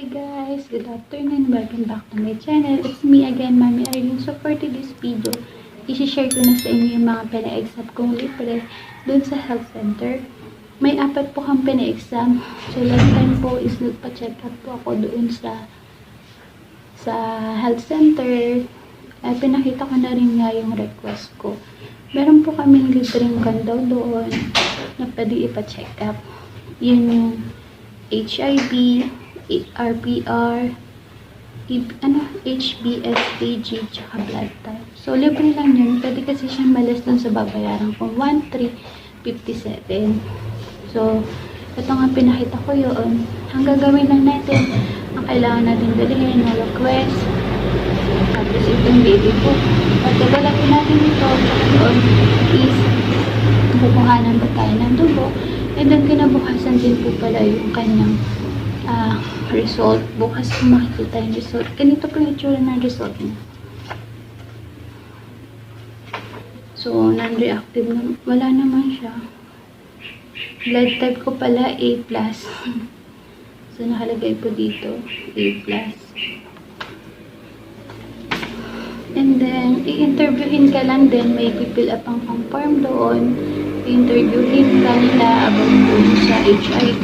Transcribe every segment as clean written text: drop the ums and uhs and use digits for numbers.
Hi guys, good afternoon. Welcome back to my channel. It's me again, Mami Arlene. So for today's video, i-share ko na sa inyo yung mga pina-exam kong libre dun sa health center. May 4 po kang pina-exam. So last time po is nagpa-check up po ako doon sa health center. Ay, pinakita ko na rin nga yung request ko. Meron po kaming libreng kandaw doon na pwede ipa-check up. Yun yung HIV, RPR, HBsAg, tsaka blood type. So, libre lang yun. Pwede kasi siyang malas dun sa babayaran kung 1,357. So, ito nga pinakita ko yun. Ang gagawin lang natin, ang kailangan natin dalhin, na request, tapos itong baby po. Pag gagalapin natin ito, doon is kukuhanan ba tayo ng dugo. And then, kinabukasan din po pala yung kanyang result. Bukas kung makikita yung result. Ganito po yung itsura ng result niya. So, non-reactive na. Wala naman siya. Blood type ko pala A+. So, nakalagay po dito A+. And then, i-interviewin ka lang din. May fill up ang form doon. I-interviewin ka nila about doon sa HIV.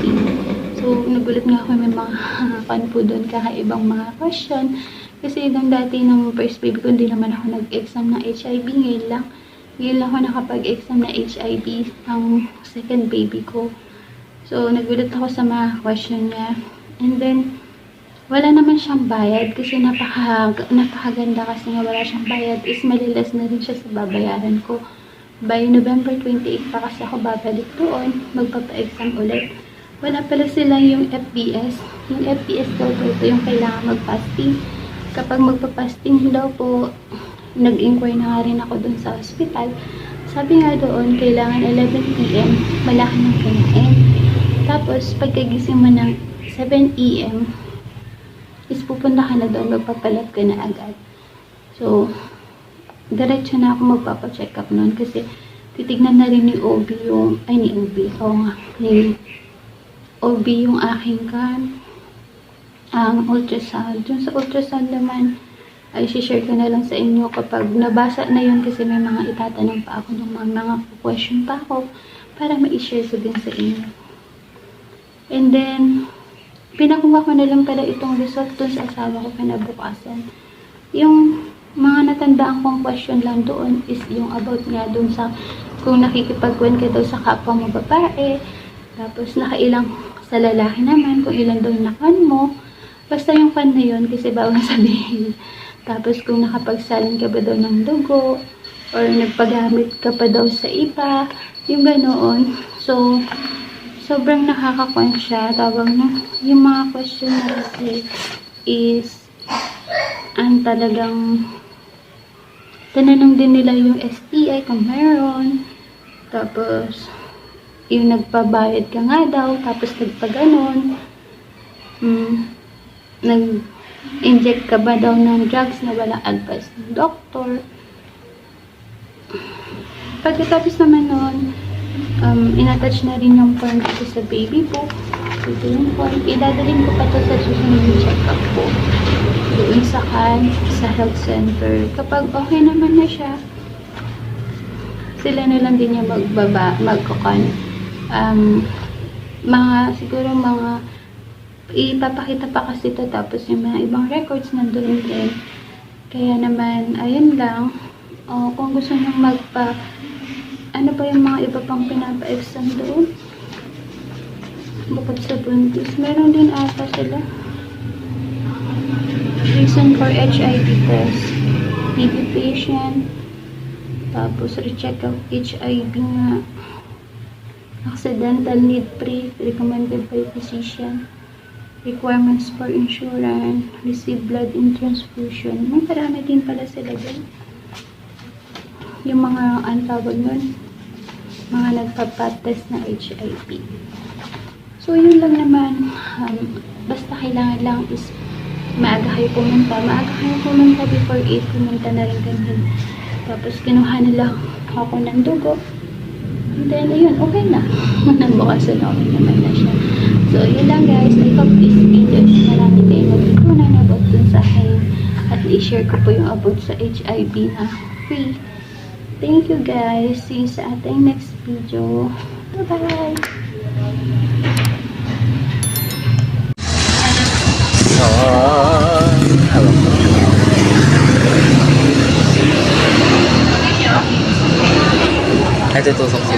So, nagulat nga ako may mga po doon kakaibang mga question. Kasi nung dati ng first baby ko, hindi naman ako nag-exam ng HIV. Ngayon lang ako nakapag-exam na HIV ang second baby ko. So, nagulat ako sa mga question niya. And then, wala naman siyang bayad kasi napakaganda kasi nga wala siyang bayad is malilas na rin siya sa babayaran ko. By November 28 pa kasi ako babalik doon, magpapa-exam ulit. Wala pala sila yung FBS. Yung FBS daw po, ito yung kailangan mag-fasting. Kapag magpa-fasting daw po, nag-inquire na nga rin ako dun sa hospital. Sabi nga doon, kailangan 11 PM, malaki ng kinain. Tapos, pagkagising mo ng 7 AM, is pupunta ka na doon, magpapalat ka na agad. So, diretso na ako magpapacheck up noon kasi titignan na rin ni OB yung, ni OB yung aking ang ultrasound. Yung sa ultrasound naman, ay share ko na lang sa inyo kapag nabasa na yun kasi may mga itatanong pa ako ng mga question pa ako para ma-share ko din sa inyo. And then, pinakuha ko na lang pala itong result dun sa asawa ko kinabukasan. Yung mga natandaan kong question lang doon is yung about nga dun sa kung nakikipagkuhan ka daw sa kapwa mo babae, tapos nakailang sa lalaki naman, kung ilan daw nakan mo. Basta yung fan na yun, kasi bawang sabihin. Tapos kung nakapagsalin ka ba daw ng dugo, or nagpagamit ka pa daw sa iba, yung ganoon. So, sobrang nakakakuan siya. Tawag na, yung mga question na kasi is, ang talagang, tinanong din nila yung STI kung meron. Tapos, yung nagpabayad ka nga daw, tapos nagpaganon. Nag-inject ka ba daw ng drugs na walang advice ng doktor. Pagkatapos naman nun, inattach na rin yung form dito sa baby po. Ito yung form. Idadalhin ko pa to sa susunod yung check-up po. Doon sa health center. Kapag okay naman na siya, sila na lang din yung siguro ipapakita pa kasi ito, tapos yung mga ibang records nandun din. Kaya naman, ayun lang. Kung gusto nyo ano pa yung mga iba pang pinapa-exam doon? Bukod sa buntis, meron din ata sila. Reason for HIV test. TB patient. Tapos, recheck of HIV nga. Accidental need pre, recommended by physician. Requirements for insurance. Receive blood in transfusion. May marami din pala sila din. Yung mga, tawag nun, mga nagpa-test na HIV. So, yun lang naman. Basta kailangan lang is maaga kayo pumunta. Maaga kayo pumunta before 8. Pumunta na rin ganyan. Tapos, kinuha nila ako ng dugo. And then, ayun, okay na. Nabukasan okay naman na siya. So, yun lang guys. I hope this video is marami i-share ko po yung about sa HIV na free. Thank you guys. See you sa ating next video. Bye-bye! Ay, tutusok si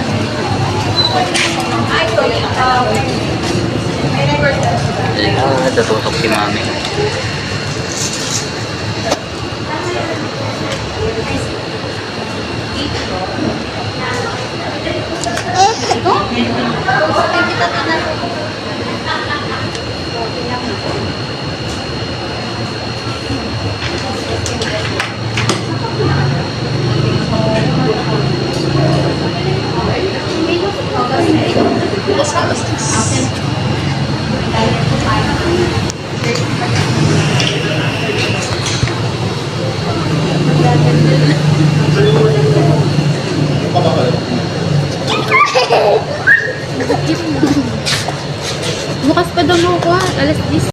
tutusok si mami. Bukas pa daw mo ko, alas 10.